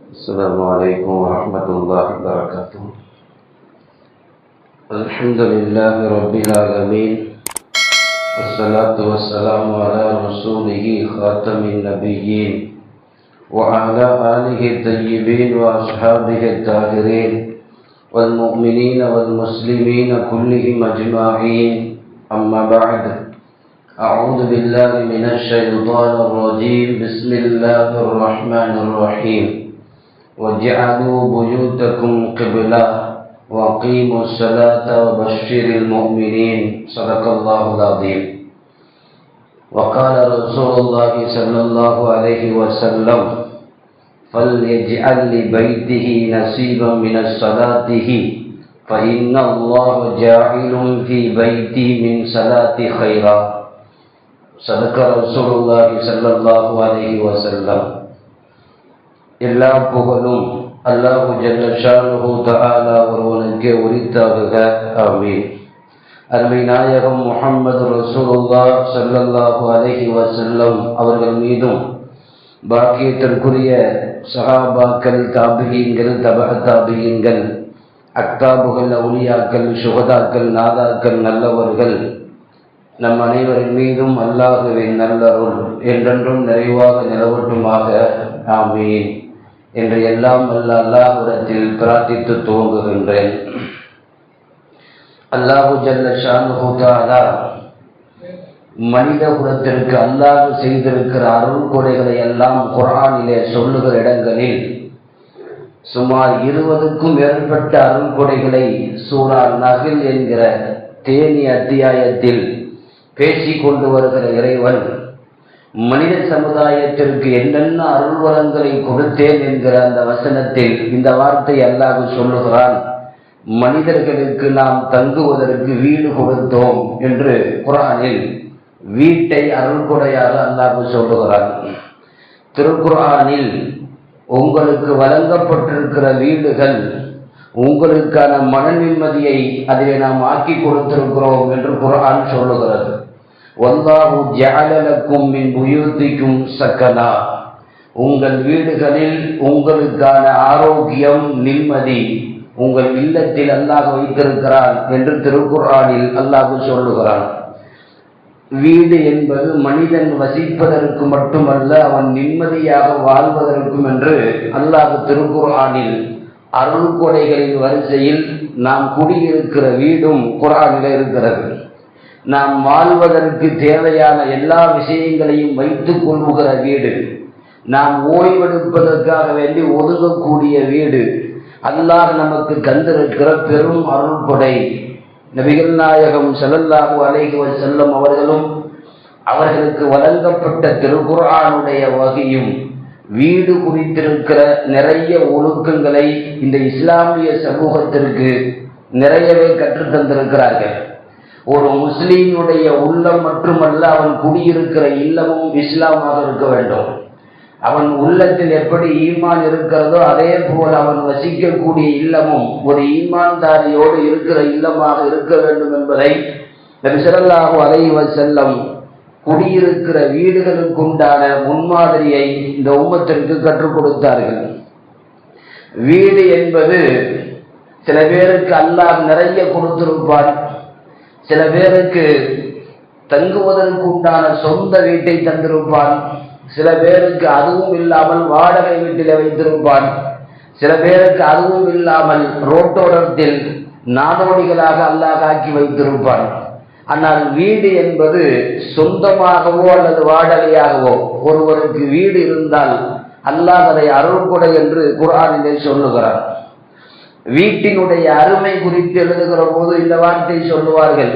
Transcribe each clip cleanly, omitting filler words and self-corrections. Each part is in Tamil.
السلام عليكم ورحمة الله وبركاته. الحمد لله رب العالمين، والصلاة والسلام على رسوله خاتم النبيين وعلى آله الطيبين وأصحابه الطاهرين والمؤمنين والمسلمين كلهم أجمعين. أما بعد، أعوذ بالله من الشيطان الرجيم. بسم الله الرحمن الرحيم. وَاجْعَلُوا بُيُوتَكُمْ قِبْلَةً وَأَقِيمُوا الصَّلَاةَ وَبَشِّرِ الْمُؤْمِنِينَ. صدق الله العظيم. وقال رسول الله صلى الله عليه وسلم: فَلْيَجْعَلْ لِبَيْتِهِ نَصِيبًا مِنَ صَلَاتِهِ فَإِنَّ اللَّهَ جَاعِلٌ فِي بَيْتِهِ مِنْ صَلَاتِ خَيْرًا. صدق رسول الله صلى الله عليه وسلم. எல்லா புகழும் அல்லாஹு ஜல்ல ஷானுஹு தஆலா ஒருவனுக்கே உரித்தாகுக. ஆமீன். அருமை நாயகம் முஹம்மது ரசூலுல்லாஹ் ஸல்லல்லாஹு அலைஹி வஸல்லம் அவர்கள் மீதும் பாக்கியத்திற்குரிய சஹாபாக்கள், தாபிஈன்கள், தபஅ தாபிஈன்கள், அக்தாபுகள், அவுலியாக்கள், சுஹதாக்கள், நாதாக்கள், நல்லவர்கள் நம் அனைவரின் மீதும் அல்லாஹுவின் நல்லருள் என்றென்றும் நிறைவாக நிலவட்டுமாக. ஆமீன் என்று எல்லாம் வல்ல அல்லாஹ்விடத்தில் பிரார்த்தித்து துவங்குகின்றேன். அல்லாஹு ஜல்ல ஷானுஹு தஆலா மனித குலத்திற்கு அல்லாஹ் செய்திருக்கிற அருள் கொடைகளை எல்லாம் குர்ஆனிலே சொல்லுகிற இடங்களில் சுமார் 20க்கும் மேற்பட்ட அருள் கொடைகளை சூரா நஹ்ல் என்கிற தேனி அத்தியாயத்தில் பேசிக் கொண்டு வருகிற இறைவன் மனித சமுதாயத்திற்கு என்னென்ன அருள் வளங்களை கொடுத்தேன் என்கிற அந்த வசனத்தில் இந்த வார்த்தை அல்லாஹ் சொல்லுகிறான்: மனிதர்களுக்கு நாம் தங்குவதற்கு வீடு கொடுத்தோம் என்று குர்ஆனில் வீட்டை அருள் கொடையாக அல்லாஹ் சொல்லுகிறான். திருக்குர்ஆனில் உங்களுக்கு வழங்கப்பட்டிருக்கிற வீடுகள் உங்களுக்கான மன நிம்மதியை அதிலே நாம் ஆக்கி கொடுத்திருக்கிறோம் என்று குர்ஆன் சொல்லுகிறது. வல்லாஹு ஜஅல லக்கும் மின் புயூதிக்கும் சக்கனா, உங்கள் வீடுகளில் உங்களுக்கான ஆரோக்கியம், நிம்மதி உங்கள் இல்லத்தில் அல்லாஹ் வைத்திருக்கிறான் என்று திருக்குர்ஆனில் அல்லாஹ் சொல்லுகிறான். வீடு என்பது மனிதன் வசிப்பதற்கு மட்டுமல்ல, அவன் நிம்மதியாக வாழ்வதற்கும் என்று அல்லாஹ் திருக்குர்ஆனில் அருள் கொடைகளின் வரிசையில் நாம் குடியிருக்கிற வீடும் குர்ஆனில் இருக்கிறது. நாம் வாழ்வதற்கு தேவையான எல்லா விஷயங்களையும் வைத்துக் கொள்ளுகிற வீடு, நாம் ஓய்வெடுப்பதற்காக வேண்டி ஒதுங்கக்கூடிய வீடு அல்லாஹ் நமக்கு தந்திருக்கிற பெரும் அருள் கொடை. நபிகள் நாயகம் ஸல்லல்லாஹு அலைஹி வஸல்லம் அவர்களும் அவர்களுக்கு வழங்கப்பட்ட திருக்குர்ஆனுடைய வகையும் வீடு குறித்திருக்கிற நிறைய ஒழுக்கங்களை இந்த இஸ்லாமிய சமூகத்திற்கு நிறையவே கற்றுத்தந்திருக்கிறார்கள். ஒரு முஸ்லீமுடைய உள்ளம் மட்டுமல்ல, அவன் குடியிருக்கிற இல்லமும் இஸ்லாமாக இருக்க வேண்டும். அவன் உள்ளத்தில் எப்படி ஈமான் இருக்கிறதோ அதே போல் அவன் வசிக்கக்கூடிய இல்லமும் ஒரு ஈமான்தாரியோடு இருக்கிற இல்லமாக இருக்க வேண்டும் என்பதை நபி ஸல்லல்லாஹு அலைஹி வஸல்லம் குடியிருக்கிற வீடுகளுக்கு உண்டான முன்மாதிரியை இந்த உம்மத்திற்கு கற்றுக் கொடுத்தார்கள். வீடு என்பது சில பேருக்கு அல்லாஹ் நிறைய கொடுத்திருப்பான், சில பேருக்கு தங்குவதற்கு உண்டான சொந்த வீட்டை தந்திருப்பான், சில பேருக்கு அதுவும் இல்லாமல் வாடகை வீட்டிலே வைத்திருப்பான், சில பேருக்கு அதுவும் இல்லாமல் ரோட்டோரத்தில் நாடோடிகளாக அல்லாஹ் ஆக்கி வைத்திருப்பான். ஆனால் வீடு என்பது சொந்தமாகவோ அல்லது வாடகையாகவோ ஒருவருக்கு வீடு இருந்தால் அல்லாஹ் அதை அருள் கொடை என்று குர்ஆனிலே சொல்லுகிறார். வீட்டினுடைய அருமை குறித்து எழுதுகிற போது இந்த வார்த்தை சொல்லுவார்கள்: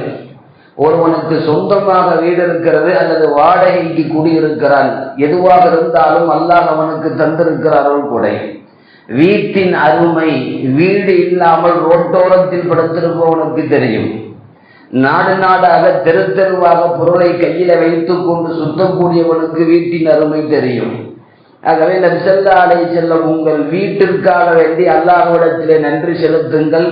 ஒருவனுக்கு சொந்தமாக வீடு இருக்கிறது அல்லது வாடகைக்கு குடியிருக்கிறான், எதுவாக இருந்தாலும் அல்லாஹ் அவனுக்கு தந்திருக்கிற அருள் கொடை. வீட்டின் அருமை வீடு இல்லாமல் ரோட்டோரத்தில் படுத்திருப்பவனுக்கு தெரியும். நாடு நாடாக தெரு தெருவாக பொருளை கையில வைத்துக் கொண்டு சுத்தக்கூடியவனுக்கு வீட்டின் அருமை தெரியும். ஆகவே நபி ஸல்லல்லாஹு அலைஹி வஸல்லம் உங்கள் வீட்டிற்காக வேண்டி அல்லாஹ்விடத்திலே நன்றி செலுத்துங்கள்,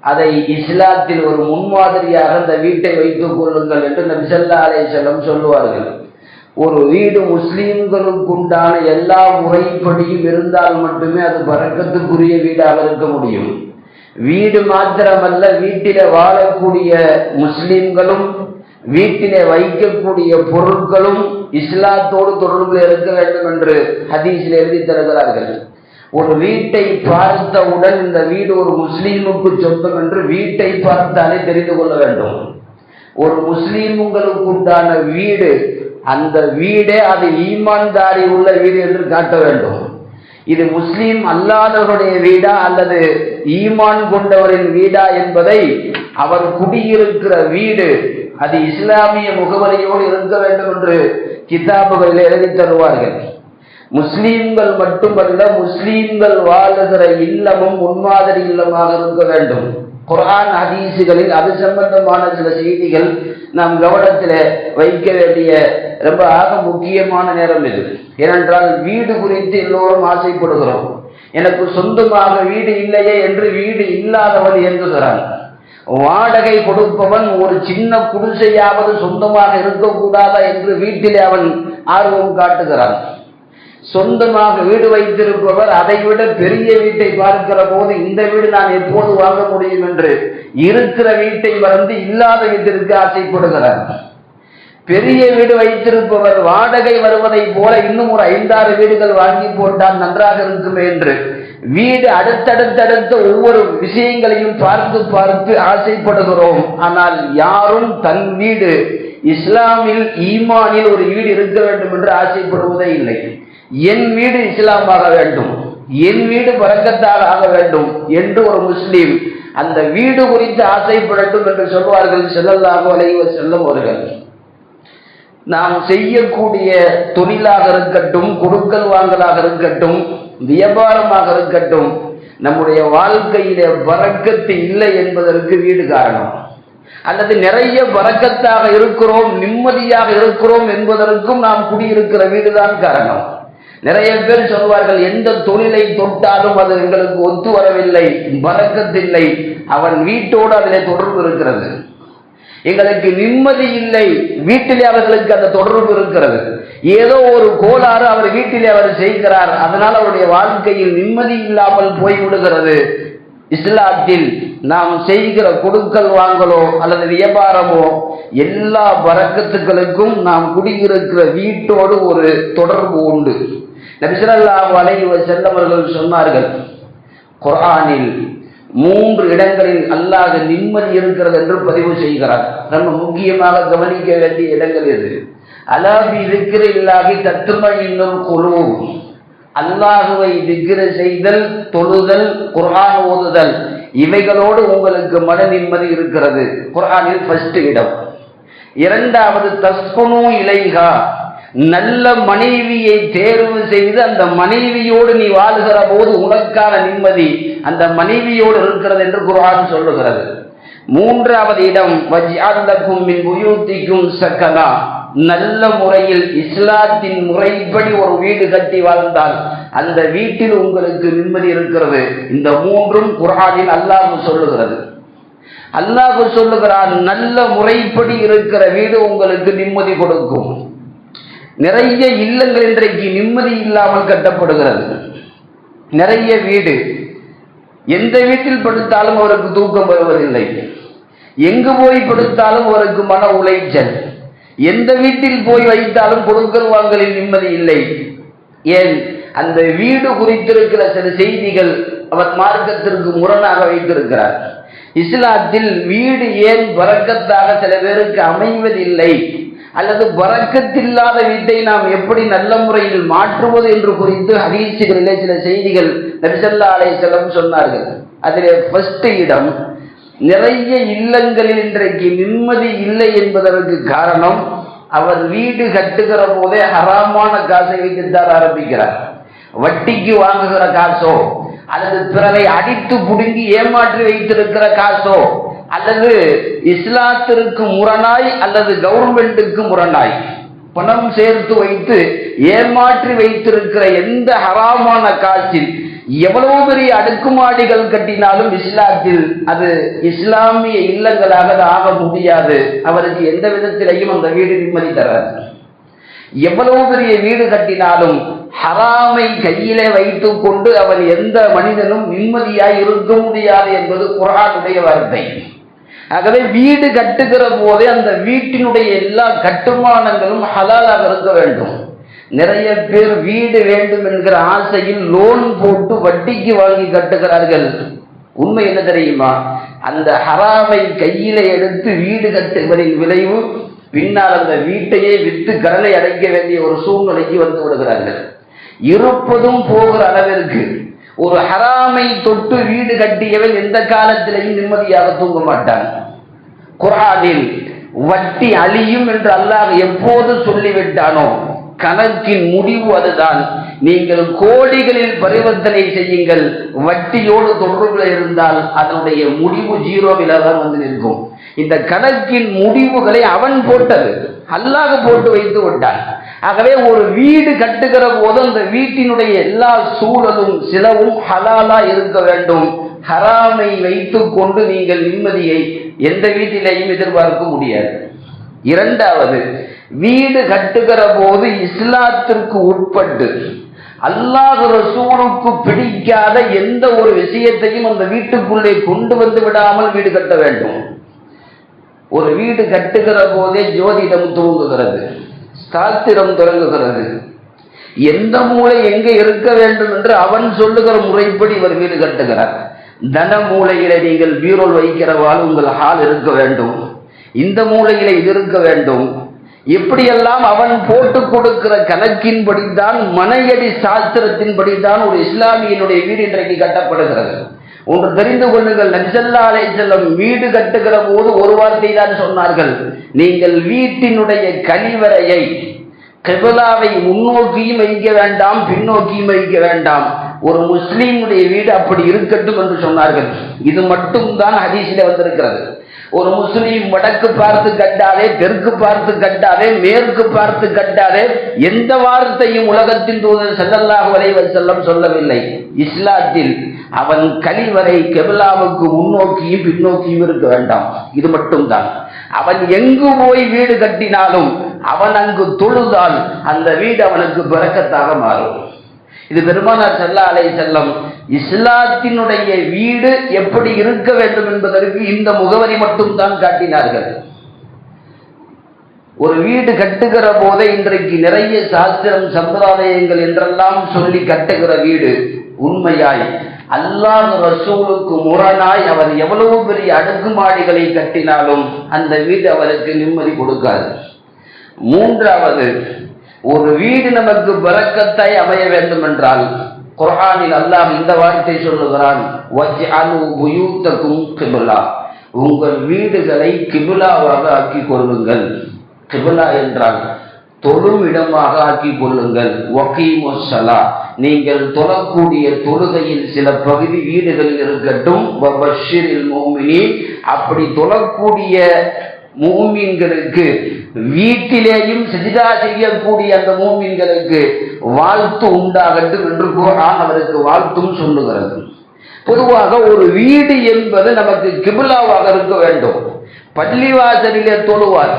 அதை இஸ்லாத்தில் ஒரு முன்மாதிரியாக அந்த வீட்டை வைத்துக் கொள்ளுங்கள் என்று நபி ஸல்லல்லாஹு அலைஹி வஸல்லம் சொல்லுவார்கள். ஒரு வீடு முஸ்லீம்களுக்குண்டான எல்லா முறைப்படியும் இருந்தால் மட்டுமே அது பரக்கத்துக்குரிய வீடாக இருக்க முடியும். வீடு மாத்திரமல்ல, வீட்டிலே வாழக்கூடிய முஸ்லிம்களும் வீட்டிலே வைக்கக்கூடிய பொருட்களும் இஸ்லாத்தோடு தொடர்பில் இருக்க வேண்டும் என்று ஹதீஸில் எழுதி தருகிறார்கள். ஒரு வீட்டை பார்த்தவுடன் இந்த வீடு ஒரு முஸ்லீமுக்கு சொந்தம் என்று வீட்டை பார்த்தாலே தெரிந்து கொள்ள வேண்டும். ஒரு முஸ்லீம்களுக்கு உண்டான வீடு, அந்த வீடே அது ஈமான்தாரி உள்ள வீடு என்று காட்ட வேண்டும். இது முஸ்லீம் அல்லாதவருடைய வீடா அல்லது ஈமான் கொண்டவரின் வீடா என்பதை அவர் குடியிருக்கிற வீடு அது இஸ்லாமிய முகவரியோடு இருக்க வேண்டும் என்று கிதாபுகளில் எழுதி தருவார்கள். முஸ்லீம்கள் மட்டுமல்ல, முஸ்லீம்கள் வாழுகிற இல்லமும் முன்மாதிரி இல்லமாக இருக்க வேண்டும். குர்ஆன் ஹதீஸுகளில் அது சம்பந்தமான சில செய்திகள் நாம் கவனத்தில் வைக்க வேண்டிய ரொம்ப முக்கியமான நேரம் இது. ஏனென்றால் வீடு குறித்து எல்லோரும் ஆசைப்படுகிறோம். எனக்கு சொந்தமாக வீடு இல்லையே என்று வீடு இல்லாதவன் இயங்குகிறான். வாடகை கொடுப்பவன் ஒரு சின்ன குடிசையாவது சொந்தமாக இருக்கக்கூடாதா என்று வீட்டிலே அவன் ஆர்வம் காட்டுகிறான். சொந்தமாக வீடு வைத்திருப்பவர் அதைவிட பெரிய வீட்டை பார்க்கிற போது இந்த வீடு நான் எப்போது வாங்க முடியும் என்று இருக்கிற வீட்டை மறந்து இல்லாத வீட்டிற்கு ஆசைப்படுகிறார். பெரிய வீடு வைத்திருப்பவர் வாடகை வருவதை போல இன்னும் ஒரு 5-6 வீடுகள் வாங்கி போட்டால் நன்றாக இருக்குமே என்று வீடு அடுத்தடுத்த ஒவ்வொரு விஷயங்களையும் பார்த்து பார்த்து ஆசைப்படுகிறோம். ஆனால் யாரும் தன் வீடு இஸ்லாமில் ஈமானில் ஒரு வீடு இருக்க வேண்டும் என்று ஆசைப்படுவதே இல்லை. என் வீடு இஸ்லாமாக வேண்டும், என் வீடு பரக்கத்தாக ஆக வேண்டும் என்று ஒரு முஸ்லீம் அந்த வீடு குறித்து ஆசைப்படட்டும் என்று சொல்வார்கள் ஸல்லல்லாஹு அலைஹி வஸல்லம் அவர்கள். நாம் செய்யக்கூடிய தொழிலாக இருக்கட்டும், கொடுக்கல் வாங்கலாக இருக்கட்டும், வியாபாரமாக இருக்கட்டும், நம்முடைய வாழ்க்கையில பரக்கத்து இல்லை என்பதற்கு வீடு காரணம். அல்லது நிறைய பரக்கத்தாக இருக்கிறோம், நிம்மதியாக இருக்கிறோம் என்பதற்கும் நாம் குடியிருக்கிற வீடுதான் காரணம். நிறைய பேர் சொல்வார்கள், எந்த தொழிலை தொட்டாலும் அது எங்களுக்கு ஒத்து வரவில்லை, பரக்கத்தில்லை, அவன் வீட்டோடு அதில் தொடர்பு இருக்கிறது. எங்களுக்கு நிம்மதி இல்லை, வீட்டிலே அவர்களுக்கு அந்த தொடர்பு இருக்கிறது. ஏதோ ஒரு கோளாறு அவர் வீட்டிலே அவர் செய்கிறார், அதனால் அவருடைய வாழ்க்கையில் நிம்மதி இல்லாமல் போய்விடுகிறது. இஸ்லாத்தில் நாம் செய்கிற கொடுக்கல் வாங்கலோ அல்லது வியாபாரமோ எல்லா பரக்கத்துக்களுக்கும் நாம் குடியிருக்கிற வீட்டோடு ஒரு தொடர்பு உண்டு. நபி ஸல்லல்லாஹு அலைஹி வஸல்லம் அவர்கள் சொன்னார்கள், குர்ஆனில் 3 இடங்களில் அல்லாஹ் நிம்மதி இருக்கிறது என்று பதிவு செய்கிறார். நம்ம முக்கியமாக கவனிக்க வேண்டிய இடங்கள் எது? அலா பி ஸிக்ரில்லாஹி தத்மஇன்னுல் குலூப். அல்லாஹ்வை திக்ர் செய்தல், தொழுதல், குர்ஆன் ஓதுதல், இவைகளோடு உங்களுக்கு மன நிம்மதி இருக்கிறது. குர்ஆனில் ஃபர்ஸ்ட் இடம். இரண்டாவது தஸ்குனு இலைஹா, நல்ல மனைவியை தேர்வு செய்து அந்த மனைவியோடு நீ வாழுகிற போது உனக்கான நிம்மதி அந்த மனைவியோடு இருக்கிறது என்று குர்ஆன் சொல்லுகிறது. மூன்றாவது இடம் வஜ்அல் லகும் மின் புயூத்திக்கும் சகனா, நல்ல முறையில் இஸ்லாத்தின் முறைப்படி ஒரு வீடு கட்டி வாழ்ந்தால் அந்த வீட்டில் உங்களுக்கு நிம்மதி இருக்கிறது. இந்த 3ம் குர்ஆனில் அல்லாஹ் சொல்லுகிறது. அல்லாஹ் சொல்லுகிறான், நல்ல முறைப்படி இருக்கிற வீடு உங்களுக்கு நிம்மதி கொடுக்கும். நிறைய இல்லங்கள் இன்றைக்கு நிம்மதி இல்லாமல் கட்டப்படுகிறது. நிறைய வீடு, எந்த வீட்டில் படுத்தாலும் அவருக்கு தூக்கம் வருவதில்லை, எங்கு போய் படுத்தாலும் அவருக்கு மன உளைச்சல், எந்த வீட்டில் போய் வைத்தாலும் கொடுக்கல் வாங்கலில் நிம்மதி இல்லை. ஏன்? அந்த வீடு குறித்திருக்கிற சில செய்திகள் அவர் மார்க்கத்திற்கு முரணாக வைத்திருக்கிறார். இஸ்லாத்தில் வீடு ஏன் பரக்கத்தாக சில பேருக்கு அமைவதில்லை, அல்லது பரக்கத்தில்லாத வீட்டை நாம் எப்படி நல்ல முறையில் மாற்றுவது என்று குறித்து ஹதீஸுகளிலே சில செய்திகள் நபி ஸல்லல்லாஹு அலைஹி வஸல்லம் சொன்னார்கள். அதிலே ஃபர்ஸ்ட் இடம், நிறைய இல்லங்களில் இன்றைக்கு நிம்மதி இல்லை என்பதற்கு காரணம் அவர் வீடு கட்டுகிற போதே ஹராமான காசை வைத்துத்தான் ஆரம்பிக்கிறார். வட்டிக்கு வாங்குகிற காசோ அல்லது பிறரை அடித்து புடுங்கி ஏமாற்றி வைத்திருக்கிற காசோ அல்லது இஸ்லாத்திற்கு முரணாய் அல்லது கவர்மெண்ட்டுக்கு முரணாய் பணம் சேர்த்து வைத்து ஏமாற்றி வைத்திருக்கிற எந்த ஹராமான காசில் எவ்வளவு பெரிய அடுக்குமாடிகள் கட்டினாலும் இஸ்லாத்தில் அது இஸ்லாமிய இல்லங்களாக ஆக முடியாது. அவருக்கு எந்த விதத்திலையும் அந்த வீடு நிம்மதி தராது. எவ்வளவு பெரிய வீடு கட்டினாலும் ஹராமை கையிலே வைத்துக் கொண்டு அவன் எந்த மனிதனும் நிம்மதியாய் இருக்க முடியாது என்பது குர்ஆனுடைய வார்த்தை. ஆகவே வீடு கட்டுகிற போதே அந்த வீட்டினுடைய எல்லா கட்டுமானங்களும் ஹலாலாக இருக்க வேண்டும். நிறைய பேர் வீடு வேண்டும் என்கிற ஆசையில் லோன் போட்டு வட்டிக்கு வாங்கி கட்டுகிறார்கள். உண்மை என்ன தெரியுமா? அந்த ஹராமை கையிலே எடுத்து வீடு கட்டுவதின் விளைவு பின்னால் அந்த வீட்டையே விற்று கடனை அடைக்க வேண்டிய ஒரு சூழ்நிலைக்கு வந்து விடுகிறார்கள். இருப்பதும் போகிற அளவிற்கு ஒரு ஹராமை தொட்டு வீடு கட்டியவன் எந்த காலத்திலையும் நிம்மதியாக தூங்க மாட்டான். குர்ஆனில் வட்டி அழியும் என்று அல்லாஹ் எப்போது சொல்லிவிட்டானோ கணக்கின் முடிவு அதுதான். நீங்கள் கோடிகளில் பரிவர்த்தனை செய்யுங்கள், வட்டியோடு தொடர்புல இருந்தால் அதனுடைய முடிவு ஜீரோவில தான் வந்து நிற்கும். இந்த கணக்கின் முடிவுகளை அவன் போட்டது, அல்லாஹ் போட்டு வைத்து விட்டான். ஆகவே ஒரு வீடு கட்டுகிற போது அந்த வீட்டினுடைய எல்லா சூழலும் சிலவும் ஹலாலா இருக்க வேண்டும். ஹராமை வைத்துக் கொண்டு நீங்கள் நிம்மதியை எந்த வீட்டிலேயும் எதிர்பார்க்க முடியாது. இரண்டாவது, வீடு கட்டுகிற போது இஸ்லாத்திற்கு உட்பட்டு அல்லாஹ் ரசூலுக்கு பிடிக்காத எந்த ஒரு விஷயத்தையும் அந்த வீட்டுக்குள்ளே கொண்டு வந்து விடாமல் வீடு கட்ட வேண்டும். ஒரு வீடு கட்டுகிற போதே ஜோதிடம் துவங்குகிறது, சாஸ்திரம் தொடங்குகிறது. எந்த மூளை எங்கே இருக்க வேண்டும் என்று அவன் சொல்லுகிற முறைப்படி இவர் வீடு கட்டுகிறார். தன மூலையில நீங்கள் பீரோல் வைக்கிறவாள் உங்கள் ஹால் இருக்க வேண்டும், இந்த மூலையில இது இருக்க வேண்டும். எப்படியெல்லாம் அவன் போட்டு கொடுக்கிற கணக்கின்படிதான், மனையடி சாஸ்திரத்தின்படிதான் ஒரு இஸ்லாமியனுடைய வீடு இன்றைக்கு கட்டப்படுகிறது. ஒன்று தெரிந்து கொள்ளுங்கள், நபி ஸல்லல்லாஹு அலைஹி வஸல்லம் வீடு கட்டுகிற போது ஒரு வார்த்தை தான் சொன்னார்கள், நீங்கள் வீட்டினுடைய கழிவறையை கிப்லாவை முன்னோக்கியும் வைக்க வேண்டாம், பின்னோக்கியும் வைக்க வேண்டாம். ஒரு முஸ்லீமுடைய வீடு அப்படி இருக்கட்டும் என்று சொன்னார்கள். இது மட்டும்தான் ஹதீஸிலே வந்திருக்கிறது. ஒரு முஸ்லீம் வடக்கு பார்த்து கட்டாதே, தெற்கு பார்த்து கட்டாதே, மேற்கு பார்த்து கட்டாதே, எந்த வார்த்தையும் உலகத்தின் தூதர் ஸல்லல்லாஹு அலைஹி வஸல்லம் சொல்லவில்லை. இஸ்லாத்தில் அவன் கழிவறை கிப்லாவுக்கு முன்னோக்கியும் பின்னோக்கியும் இருக்க வேண்டாம். இது மட்டும்தான். அவன் எங்கு போய் வீடு கட்டினாலும் அவன் அங்கு தொழுதால் அந்த வீடு அவனுக்கு பரக்கத்தாக மாறும். இது பெருமானார் ஸல்லல்லாஹு அலைஹி வஸல்லம் இஸ்லாத்தினுடைய வீடு எப்படி இருக்க வேண்டும் என்பதற்கு இந்த முகவரி மட்டும்தான் காட்டினார்கள். ஒரு வீடு கட்டுகிற போதே இன்றைக்கு நிறைய சாஸ்திரம் சம்பிரதாயங்கள் என்றெல்லாம் சொல்லி கட்டுகிற வீடு உண்மையாய் அல்லாஹ் ரசூலுக்கு முரணாய் அவர் எவ்வளவு பெரிய அடுக்குமாடிகளை கட்டினாலும் அந்த வீடு அவருக்கு நிம்மதி கொடுக்காது. மூன்றாவது, ஒரு வீடு நமக்கு பரக்கத்தாய் அமைய வேண்டும் என்றால் குர்ஆனில் அல்லாஹ் இந்த வார்த்தை சொல்லுகிறான், வஜ்அலு புயூத்தகும் கிப்லா, உங்கள் வீடுகளை கிப்லாவாக ஆக்கிக் கொள்ளுங்கள். கிப்லா என்றால் தொழும் இடமாக ஆக்கிக் கொள்ளுங்கள். வகீமுஸ் ஸலா, நீங்கள் தொழக்கூடிய தொழுகையில் சில பகுதி வீடுகளில் இருக்கட்டும். வபஷ்ஷிரில் முஃமினீன், அப்படி தொழக்கூடிய மூமின்களுக்கு வீட்டிலேயும் சஜிதா செய்யக்கூடிய அந்த மூமின்களுக்கு வாழ்த்து உண்டாகட்டும் என்று குர்ஆன் அவருக்கு வாழ்த்தும் சொல்லுகிறது. பொதுவாக ஒரு வீடு என்பது நமக்கு கிப்லாவாக இருக்க வேண்டும். பள்ளிவாசலிலே தொழுவார்,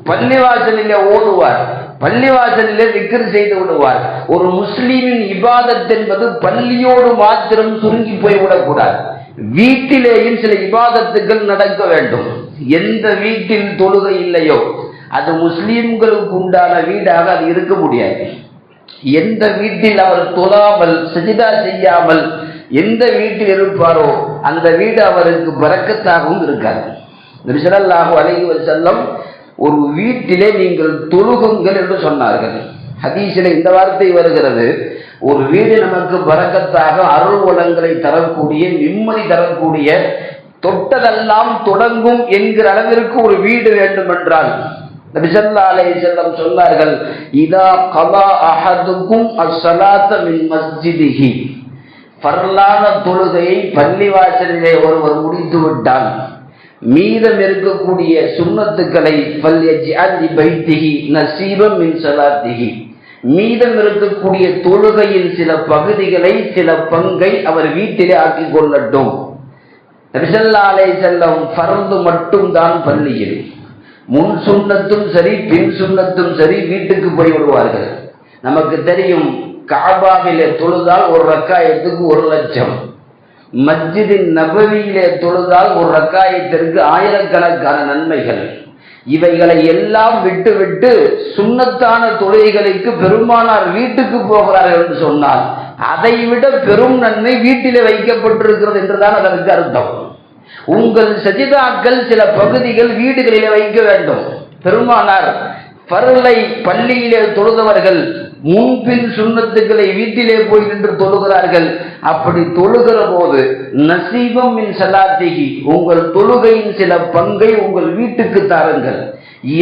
பள்ளிவாசலிலே ஓதுவார், பள்ளிவாசலிலே திக்ர் செய்து விடுவார். ஒரு முஸ்லிமின் இபாதத் என்பது பள்ளியோடு மாத்திரம் சுருங்கி போய்விடக்கூடாது. வீட்டிலேயும் சில இபாதத்துகள் நடக்க வேண்டும். எந்த வீட்டில் தொழுகை இல்லையோ அது முஸ்லிம்களுக்கு உண்டான வீடாக அது இருக்க முடியாது. எந்த வீட்டில் அவர் தொழாமல் சஜிதா செய்யாமல் எந்த வீட்டில் இருப்பாரோ அந்த வீடு அவருக்கு பரக்கத்தாகவும் இருக்காது. நபி ஸல்லல்லாஹு அலைஹி வஸல்லம் ஒரு வீட்டிலே நீங்கள் தொழுகுங்கள் என்று சொன்னார்கள். ஹதீஸிலே இந்த வார்த்தை வருகிறது, ஒரு வீடு நமக்கு பரக்கத்தாக அருள் வளங்களை தரக்கூடிய, நிம்மதி தரக்கூடிய, தொட்டதெல்லாம் தொடங்கும் என்கிற அளவிற்கு ஒரு வீடு வேண்டும் என்றால் நபி ஸல்லல்லாஹு அலைஹி வஸல்லம் சொன்னார்கள், இதா கலா அஹதுக்கும் அஸ்ஸலாத மின் மஸ்ஜிதிஹி, ஃபர்லான தொழுகையை பள்ளிவாசலிலே ஒருவர் முடித்து விட்டால் மீதம் இருக்கக்கூடிய சுன்னத்துக்களை ஃபல்யஜ்அல் லி பைத்திஹி நஸீபம் மின் ஸலாத்திஹி, மீதம் இருக்கக்கூடிய தொழுகையின் சில பகுதிகளை, சில பங்கை அவர் வீட்டிலே ஆக்கிக் கொள்ளட்டும். நபி ஸல்லல்லாஹு அலைஹி வஸல்லம் ஃபர்து மட்டும் தான் பள்ளியில், முன் சுண்ணத்தும் சரி பின் சுண்ணத்தும் சரி வீட்டுக்கு போய் விடுவார்கள். நமக்கு தெரியும், காபாவிலே தொழுதால் ஒரு ரக்காயத்துக்கு 1 லட்சம், மஸ்ஜிதின் நபவியிலே தொழுதால் ஒரு ரக்காயத்திற்கு ஆயிரக்கணக்கான நன்மைகள். இவைகளை எல்லாம் விட்டு சுன்னத்தான தொழுகைகளுக்கு பெருமானார் வீட்டுக்கு போகிறார்கள் என்று சொன்னால் அதைவிட பெரும் நன்மை வீட்டிலே வைக்கப்பட்டிருக்கிறது என்றுதான் அதற்கு அர்த்தம். உங்கள் சஜிதாக்கள் சில பகுதிகள் வீடுகளிலே வைக்க வேண்டும். பெருமானார் பர்லை பள்ளியிலே தொழுதவர்கள் முன்பின் சுன்னத்துக்களை வீட்டிலே போய் நின்று தொழுகிறார்கள். அப்படி தொழுகிற போது நசீபம் மின் ஸலாத்திஹி, உங்கள் தொழுகையின் சில பங்கை உங்கள் வீட்டுக்கு தாருங்கள்.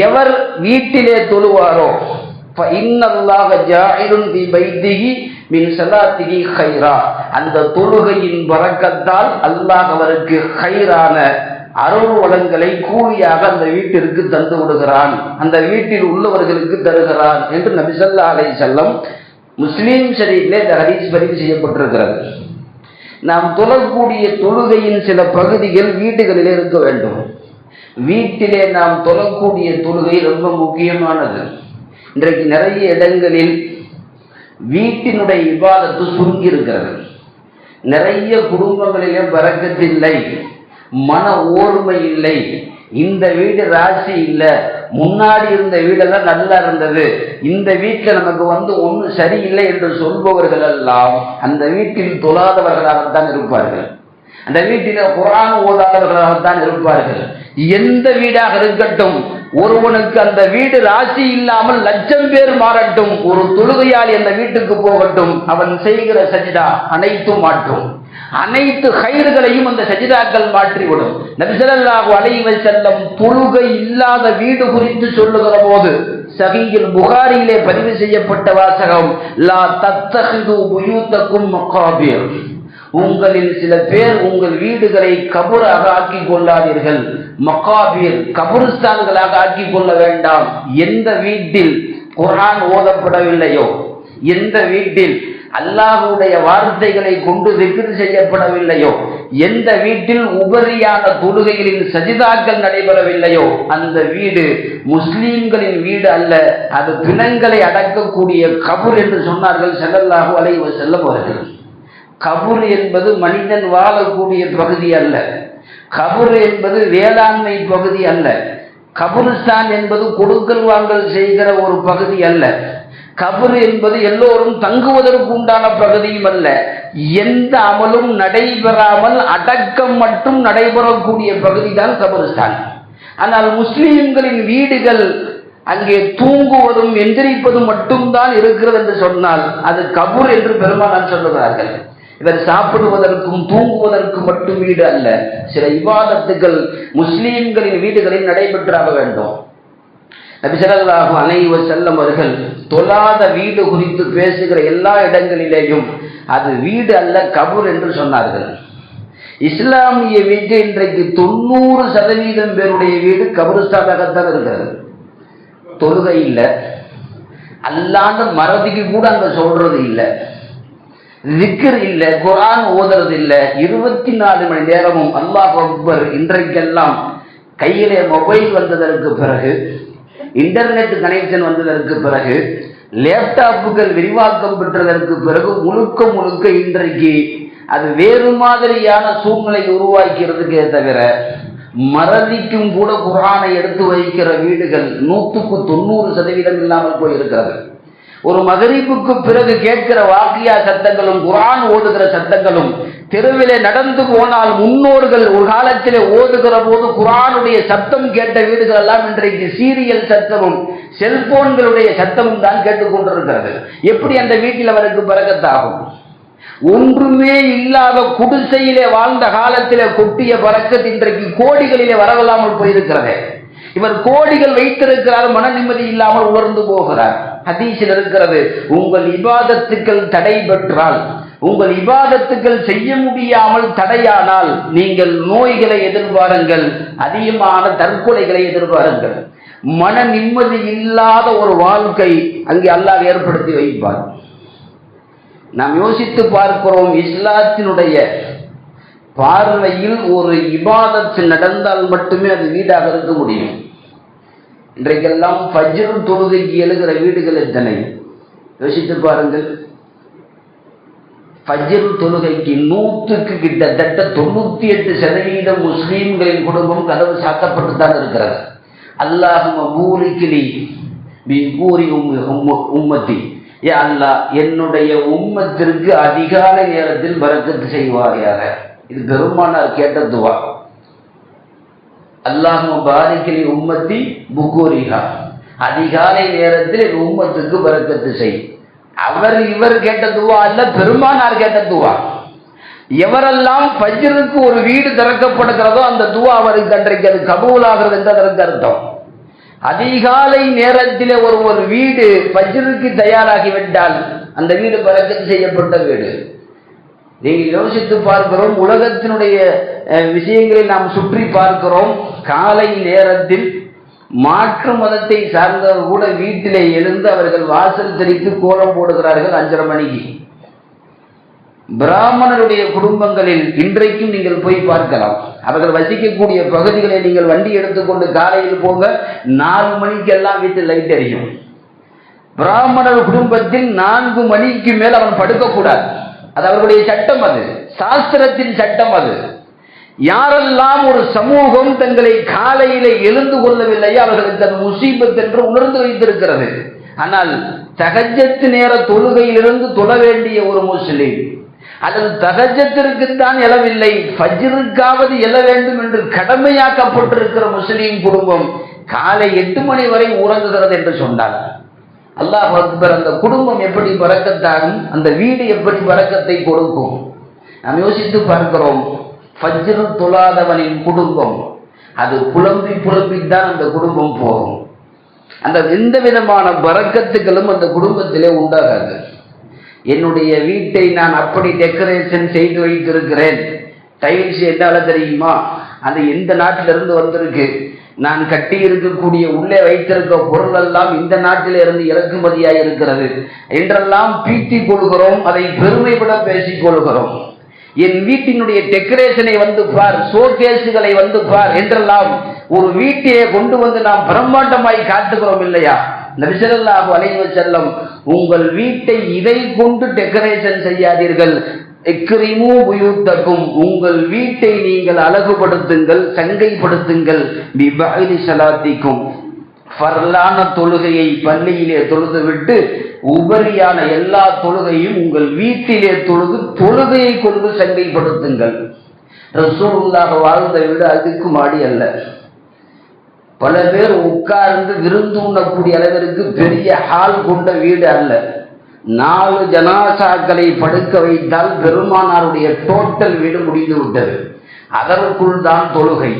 எவர் வீட்டிலே தொழுவாரோ ஃபஇன்னல்லாஹ ஜாஇலுன் ஃபீ பைத்திஹி மின் ஸலாத்திஹி கைரா, அந்த தொழுகையின் பரக்கத்தால் அல்லாஹ் அவருக்கு கைரான அருள் வளங்களை கூலியாக அந்த வீட்டிற்கு தந்து விடுகிறான், அந்த வீட்டில் உள்ளவர்களுக்கு தருகிறான் என்று நபி ஸல்லல்லாஹு அலைஹி வஸல்லம் முஸ்லிம் ஷரீஃபிலே இந்த ஹதீஸ் பதிவு செய்யப்பட்டிருக்கிறது. நாம் தொழக்கூடிய தொழுகையின் சில பகுதிகள் வீடுகளிலே இருக்க வேண்டும். வீட்டிலே நாம் தொழக்கூடிய தொழுகை ரொம்ப முக்கியமானது. இன்றைக்கு நிறைய இடங்களில் வீட்டினுடைய இபாதத்து சுருங்கி இருக்கிறது. நிறைய குடும்பங்களிலே பரக்கத்தில்லை, மன ஓர்மை இல்லை, இந்த வீடு ராசி இல்லை, முன்னாடி இருந்த வீடெல்லாம் நல்லா இருந்தது, இந்த வீட்டில் நமக்கு ஒன்றும் சரியில்லை என்று சொல்பவர்கள் எல்லாம் அந்த வீட்டில் தொழாதவர்களாகத்தான் இருப்பார்கள், அந்த வீட்டில் குர்ஆன் ஓதாதவர்களாகத்தான் இருப்பார்கள். எந்த வீடாக இருக்கட்டும், ஒருவனுக்கு அந்த வீடு ராசி இல்லாமல் 1,00,000 பேர் மாறட்டும், ஒரு தொழுகையாளி அந்த வீட்டுக்கு போகட்டும், அவன் செய்கிற சஜிதா அனைத்தும் மாற்றும், அனைத்து கைர்களையும் அந்த சஜிதாக்கள் மாற்றிவிடும். நபி ஸல்லல்லாஹு அலைஹி வஸல்லம் தொழுகை இல்லாத வீடு குறித்து சொல்லுகிற போது சஹீஹுல் புகாரியிலே பதிவு செய்யப்பட்ட வாசகம், லா தத்தஹிது புயூதக்கும் மகாபிர், உங்களில் சில பேர் உங்கள் வீடுகளை கபராக ஆக்கிக் கொள்ளாதீர்கள், மகாபீர் கபருஸ்தான்களாக ஆக்கிக் கொள்ள வேண்டாம். எந்த வீட்டில் குர்ஆன் ஓதப்படவில்லையோ, எந்த வீட்டில் அல்லாஹ்வுடைய வார்த்தைகளை கொண்டு திக்ர் செய்யப்படவில்லையோ, எந்த வீட்டில் உபரியான தொழுகைகளின் சஜிதாக்கள் நடைபெறவில்லையோ அந்த வீடு முஸ்லீம்களின் வீடு அல்ல, அது பிணங்களை அடக்கக்கூடிய கபர் என்று சொன்னார்கள் ஸல்லல்லாஹு அலைஹி வஸல்லம் அவர்கள். கபர் என்பது மனிதன் வாழக்கூடிய பகுதி அல்ல, கபர் என்பது வேளாண்மை பகுதி அல்ல, கபருஸ்தான் என்பது கொடுக்கல் வாங்கல் செய்கிற ஒரு பகுதி அல்ல, கபர் என்பது எல்லோரும் தங்குவதற்கு உண்டான பகுதியும் அல்ல. எந்த அமலும் நடைபெறாமல் அடக்கம் மட்டும் நடைபெறக்கூடிய பகுதி தான் கபருஸ்தான். ஆனால் முஸ்லிம்களின் வீடுகள் அங்கே தூங்குவதும் எந்திரிப்பதும் மட்டும்தான் இருக்கிறது என்று சொன்னால் அது கபர் என்று பெருமானார் சொல்லுகிறார்கள். இவர் சாப்பிடுவதற்கும் தூங்குவதற்கும் மட்டும் வீடு அல்ல, சில இபாதத்துகள் முஸ்லீம்களின் வீடுகளில் நடைபெற்றாக வேண்டும். நபி ஸல்லல்லாஹு அலைஹி வஸல்லம் அவர்கள் தொழாத வீடு குறித்து பேசுகிற எல்லா இடங்களிலேயும் அது வீடு அல்ல கபர் என்று சொன்னார்கள். இஸ்லாமிய வீடு இன்றைக்கு 90% பேருடைய வீடு கபருஸ்தானாகத்தான் இருக்கிறது. தொழுகை இல்லை, அல்லாத மறதிக்கு கூட அங்க சொல்றது இல்லை, திக்ர் இல்லை, குர்ஆன் ஓதுறது இல்லை, 24 மணி நேரமும் அல்லாஹ் அக்பர். இன்றைக்கெல்லாம் கையிலே மொபைல் வந்ததற்கு பிறகு, இன்டர்நெட் கனெக்ஷன் வந்ததற்கு பிறகு, லேப்டாப்புகள் விரிவாக்கம் பெற்றதற்கு பிறகு முழுக்க இன்றைக்கு அது வேறு மாதிரியான சூழ்நிலை உருவாக்கிறதுக்கே தவிர மறதிக்கும் கூட குர்ஆனை எடுத்து வைக்கிற வீடுகள் 100% இல்லாமல் போயிருக்கிறது. ஒரு மகரிபுக்கு பிறகு கேட்கிற வாக்கியா சத்தங்களும் குர்ஆன் ஓதுகிற சத்தங்களும், தெருவிலே நடந்து போனால் முன்னோர்கள் ஒரு காலத்திலே ஓதுகிற போது குர்ஆனுடைய சத்தம் கேட்ட வீடுகள் எல்லாம் இன்றைக்கு சீரியல் சத்தமும் செல்போன்களுடைய சத்தமும் தான் கேட்டுக்கொண்டிருக்கிறது. எப்படி அந்த வீட்டில் அவருக்கு பரக்கத்தாகும்? ஒன்றுமே இல்லாத குடிசையிலே வாழ்ந்த காலத்திலே கொட்டிய பரக்கத் இன்றைக்கு கோடிகளிலே வரவில்லாமல் போயிருக்கிறது. இவர் கோடிகள் வைத்திருக்கிறார், மன நிம்மதி இல்லாமல் உணர்ந்து போகிறார். ஹதீஸில் இருக்கிறது, உங்கள் இபாதத்துக்கள் தடை பெற்றால், உங்கள் இபாதத்துக்கள் செய்ய முடியாமல் தடையானால் நீங்கள் நோய்களை எதிர்பாருங்கள், அதிகமான தற்கொலைகளை எதிர்பாருங்கள். மன நிம்மதி இல்லாத ஒரு வாழ்க்கை அங்கே அல்லாஹ் ஏற்படுத்தி வைப்பார். நாம் யோசித்து பார்க்கிறோம், இஸ்லாத்தினுடைய பார்வையில் ஒரு இபாதத் நடந்தால் மட்டுமே அது வீடாக இருக்க முடியும். இன்றைக்கெல்லாம் ஃபஜ்ர் தொழுகைக்கு எழுகிற வீடுகள் எத்தனை? யோசித்து பாருங்கள். ஃபஜ்ர் தொழுகைக்கு 100க்கு கிட்டத்தட்ட 98% முஸ்லீம்களின் குடும்பம் கதவு சாத்தப்பட்டு தான் இருக்கிறது. அல்லாஹும்ம பூரிக்லி பி பூரி உம்மத்தி, யா அல்லாஹ் என்னுடைய உம்மத்திற்கு அதிகாலை நேரத்தில் பரக்கத்து செய்வாயாக. இது பெருமானார் கேட்ட துவா. அல்லாஹும்ம பாரிக்லி உம்மத்தி புகூரிஹா, அதிகாலை நேரத்தில் என் உம்மத்துக்கு பரக்கத்து செய். இவர் கேட்ட துவா அல்ல, பெருமானார் கேட்ட துவா. எவரெல்லாம் ஃபஜ்ருக்கு ஒரு வீடு திறக்கப்படுகிறதோ அந்த துவா அவருக்கு அன்றைக்கு அது கபூலாகிறது என்று அதற்கு அர்த்தம். அதிகாலை நேரத்தில் ஒரு வீடு ஃபஜ்ருக்கு தயாராகிவிட்டால் அந்த வீடு பரக்கத்து செய்யப்பட்ட வீடு. நீங்கள் யோசித்து பார்க்கிறோம், உலகத்தினுடைய விஷயங்களை நாம் சுற்றி பார்க்கிறோம். காலை நேரத்தில் மாற்று மதத்தை சார்ந்தவர் கூட வீட்டிலே எழுந்து அவர்கள் வாசல் தெளித்து கோலம் போடுகிறார்கள் 5:30 மணிக்கு. பிராமணருடைய குடும்பங்களில் இன்றைக்கும் நீங்கள் போய் பார்க்கலாம். அவர்கள் வசிக்கக்கூடிய பகுதிகளை நீங்கள் வண்டி எடுத்துக்கொண்டு காலையில் போங்க, 4 மணிக்கெல்லாம் வீட்டில் லைட் எரியும். பிராமணர் குடும்பத்தில் 4 மணிக்கு மேல் அவன் படுக்கக்கூடாது. அது அவர்களுடைய சட்டம், அது சாஸ்திரத்தின் சட்டம். அது யாரெல்லாம் ஒரு சமூகம் தங்களை காலையில எழுந்து கொள்ளவில்லையோ அவர்களுக்கு அது முசீபத் என்று உணர்ந்து வைத்திருக்கிறது. ஆனால் தஹஜ்ஜத் நேர தொழுகையிலிருந்து தொழ வேண்டிய ஒரு முஸ்லிம் அல்லது தஹஜ்ஜத்திற்குத்தான் எழவில்லை, ஃபஜ்ருக்காவது எழ வேண்டும் என்று கடமையாக்கப்பட்டிருக்கிற முஸ்லிம் குடும்பம் காலை 8 மணி வரை உறங்குகிறது என்று சொன்னார். அல்லாஹ் அக்பர். அந்த குடும்பம் எப்படி பரக்கத்தாகும், அந்த வீடு எப்படி பரக்கத்தை கொடுக்கும்? நாம் யோசித்து பார்க்கிறோம். ஃபஜ்ர் தொழாதவனின் குடும்பம் அது புலம்பித்தான் அந்த குடும்பம் போகும். அந்த எந்த விதமான பரக்கத்துகளும் அந்த குடும்பத்திலே உண்டாகாது. என்னுடைய வீட்டை நான் அப்படி டெக்கரேஷன் செய்து வைத்திருக்கிறேன். டைல்ஸ் என்னால தெரியுமா, அது எந்த நாட்டிலிருந்து வந்திருக்கு, நான் கட்டி இருக்கக்கூடிய உள்ளே வைத்திருக்க பொருள் எல்லாம் இந்த நாட்டிலிருந்து இறக்குமதியாக இருக்கிறது என்றெல்லாம் பீத்திக் கொள்கிறோம். அதை பெருமைப்பட பேசிக் கொள்கிறோம். என் வீட்டினுடைய டெக்கரேஷனை வந்து பார், ஷோகேஸுகளை வந்து பார் என்றெல்லாம் ஒரு வீட்டையே கொண்டு வந்து நாம் பிரம்மாண்டமாய் காட்டுகிறோம் இல்லையா? நபி ஸல்லல்லாஹு அலைஹி வஸல்லம், உங்கள் வீட்டை இதை கொண்டு டெக்கரேஷன் செய்யாதீர்கள், இக்ரிமு புயூத்தக்கும், உங்கள் வீட்டை நீங்கள் அழகுபடுத்துங்கள், சங்கைப்படுத்துங்கள், பிபஅலி ஸலாத்திக்கும், ஃபர்லான தொழுகையை பள்ளியிலே தொழுதுவிட்டு உபரியான எல்லா தொழுகையும் உங்கள் வீட்டிலே தொழுது தொழுகையை கொண்டு சங்கைப்படுத்துங்கள். ரசூலுல்லாஹ் வாழ்ந்த வீடு அதுக்கு மாடி அல்ல. பல பேர் உட்கார்ந்து விருந்து உண்ணக்கூடிய அளவிற்கு பெரிய ஹால் கொண்ட வீடு அல்ல. 4 ஜனாசாக்களை படுக்க வைத்தால் பெருமானாருடைய டோட்டல் வீடு முடிந்து விட்டது. அதற்குள் தான் தொழுகை,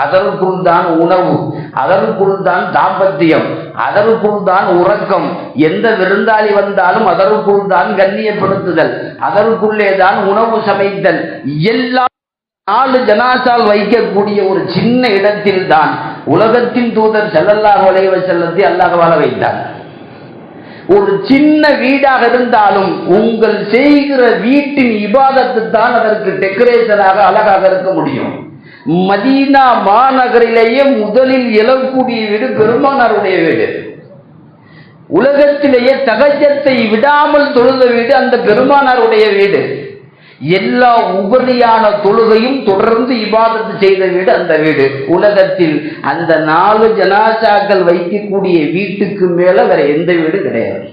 அதற்குள் தான் உணவு, அதற்குள் தான் தாம்பத்தியம், அதற்குள் தான் உறக்கம். எந்த விருந்தாளி வந்தாலும் அதற்குள் தான் கண்ணியப்படுத்துதல், அதற்குள்ளே தான் உணவு சமைத்தல். எல்லாம் 4 ஜனாசால் வைக்கக்கூடிய ஒரு சின்ன இடத்தில் தான் உலகத்தின் தூதர் ஸல்லல்லாஹு அலைஹி வஸல்லத்தை அல்லாஹ் வாழ வைத்தார். ஒரு சின்ன வீடாக இருந்தாலும் உங்கள் செய்கிற வீட்டின் இபாதத்து தான் அதற்கு டெக்கரேஷனாக அழகாக இருக்க முடியும். மதீனா மாநகரிலேயே முதலில் எழக்கூடிய வீடு பெருமானாருடைய வீடு. உலகத்திலேயே தஹஜ்ஜத்தை விடாமல் தொழுத வீடு அந்த பெருமானாருடைய வீடு. எல்லா உபரியான தொழுகையும் தொடர்ந்து இபாதத்து செய்த வீடு அந்த வீடு. உலகத்தில் அந்த 4 ஜனாசாக்கள் வைக்கக்கூடிய வீட்டுக்கு மேல வேற எந்த வீடு கிடையாது.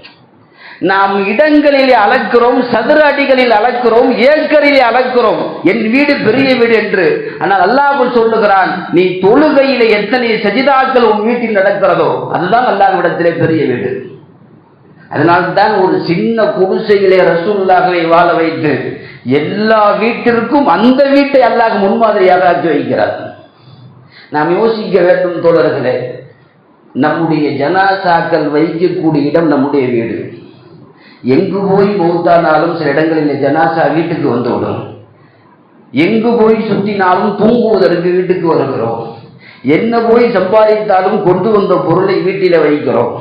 நாம் இடங்களிலே அளக்கிறோம், சதுர அடிகளில் அளக்கிறோம், ஏக்கரிலே அளக்கிறோம் என் வீடு பெரிய வீடு என்று. ஆனால் அல்லாஹ் சொல்லுகிறான், நீ தொழுகையிலே எத்தனை சஜிதாக்கள் உன் வீட்டில் நடக்கிறதோ அதுதான் அல்லாஹ்விடத்திலே பெரிய வீடு. அதனால்தான் ஒரு சின்ன குடிசையிலே ரசூலுல்லாஹ்வை வாழ வைத்து எல்லா வீட்டிற்கும் அந்த வீட்டை அல்லாஹ் முன்மாதிரியாக ஆக்கி வைக்கிறார். நாம் யோசிக்க வேண்டும் தோழர்களே, நம்முடைய ஜனாசாக்கள் வைக்கக்கூடிய இடம் நம்முடைய வீடு. எங்கு போய் மௌத்தானாலும் சில இடங்களில் ஜனாசா வீட்டுக்கு வந்துவிடும். எங்கு போய் சுற்றினாலும் தூங்குவதற்கு வீட்டுக்கு வருகிறோம். என்ன போய் சம்பாதித்தாலும் கொண்டு வந்த பொருளை வீட்டில வைக்கிறோம்.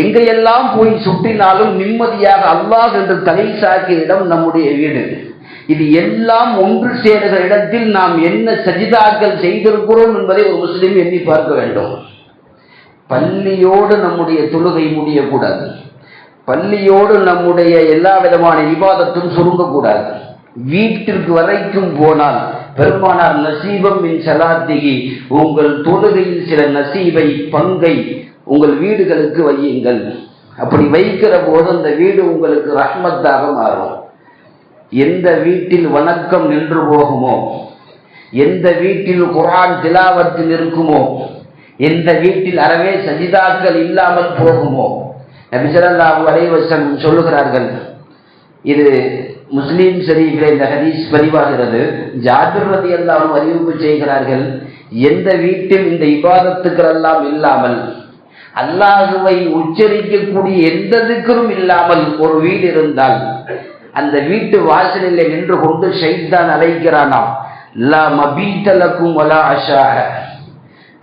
எங்கையெல்லாம் போய் சுற்றினாலும் நிம்மதியாக அல்லாஹ் என்று தலை சாக்கிய இடம் நம்முடைய வீடு. இது எல்லாம் ஒன்று சேருகிற இடத்தில் நாம் என்ன சஜிதாக்கள் செய்திருக்கிறோம் என்பதை ஒரு முஸ்லிம் எண்ணி பார்க்க வேண்டும். பள்ளியோடு நம்முடைய தொழுகை முடியக்கூடாது, பள்ளியோடு நம்முடைய எல்லா விதமான இபாதத்தும் சுருங்கக்கூடாது. வீட்டிற்கு வரைக்கும் போனால் பெருமானார் நசீபம் மின் ஸலாத்திஹி, உங்கள் தொழுகையில் சில நசீபை பங்கை உங்கள் வீடுகளுக்கு வையுங்கள். அப்படி வைக்கிற போது அந்த வீடு உங்களுக்கு ரஹ்மத்தாக மாறும். எந்த வீட்டில் வணக்கம் நின்று போகுமோ, எந்த வீட்டில் குர்ஆன் திலாவத்தில் இருக்குமோ, எந்த வீட்டில் அறவே சஜிதாக்கள் இல்லாமல் போகுமோ, நபி ஸல்லல்லாஹு அலைஹி வஸல்லம் சொல்லுகிறார்கள். இது முஸ்லிம் ஷரீஃபிலே இந்த ஹதீஸ் பதிவாகிறது. ஜாபிர் ரலியல்லாஹு அன்ஹு அறிவிப்பு செய்கிறார்கள், எந்த வீட்டில் இந்த இபாதத்துக்கள் எல்லாம் இல்லாமல், அல்லாஹுவை உச்சரிக்கக்கூடிய எந்த திக்ரும் இல்லாமல் ஒரு வீடு இருந்தால், அந்த வீட்டு வாசலிலே நின்று கொண்டு ஷைத்தான் அழைக்கிறானாம், லா மபீத லக்கும் வலா அஷாஹ,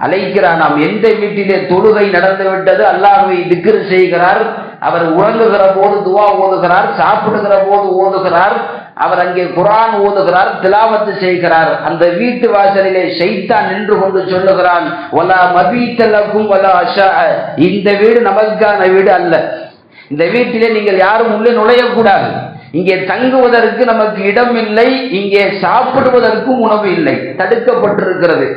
அழைக்கிறானாம். எந்த வீட்டிலே தொழுகை நடந்து விட்டது, அல்லாஹ்வை திக்ர் செய்கிறார், அவர் உறங்குகிற போது துவா ஓதுகிறார், சாப்பிடுகிற போது ஓதுகிறார், அவர் அங்கே குர்ஆன் ஓதுகிறார், திலாவத்து செய்கிறார், அந்த வீட்டு வாசலிலே ஷைத்தான் நின்று கொண்டு சொல்லுகிறான், வலா மபீத லக்கும் வலா அஷாஹ, இந்த வீடு நமக்கான வீடு அல்ல, இந்த வீட்டிலே நீங்கள் யாரும் உள்ளே நுழையக்கூடாது, இங்கே தங்குவதற்கு நமக்கு இடம் இல்லை, இங்கே சாப்பிடுவதற்கும் உணவு இல்லை, தடுக்கப்பட்டிருக்கிறது.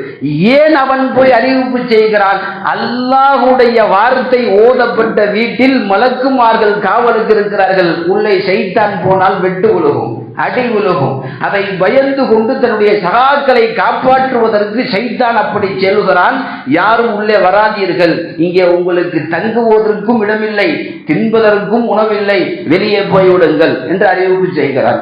ஏன் அவன் போய் அறிவிப்பு செய்கிறான்? அல்லாஹ்வுடைய வார்த்தை ஓதப்பட்ட வீட்டில் மலக்குமார்கள் காவலுக்கு இருக்கிறார்கள், உள்ளே ஷைத்தான் போனால் வெட்டு விழுகும், அடி விழுகும். அதை பயந்து கொண்டு தன்னுடைய சகாக்களை காப்பாற்றுவதற்கு ஷைத்தான் அப்படி செல்கிறான். யாரும் உள்ளே வராதீர்கள், இங்கே உங்களுக்கு தங்குவதற்கும் இடமில்லை, தின்பதற்கும் உணவில்லை, வெளியே போய்விடுங்கள் என்று அறிவிப்பு செய்கிறார்.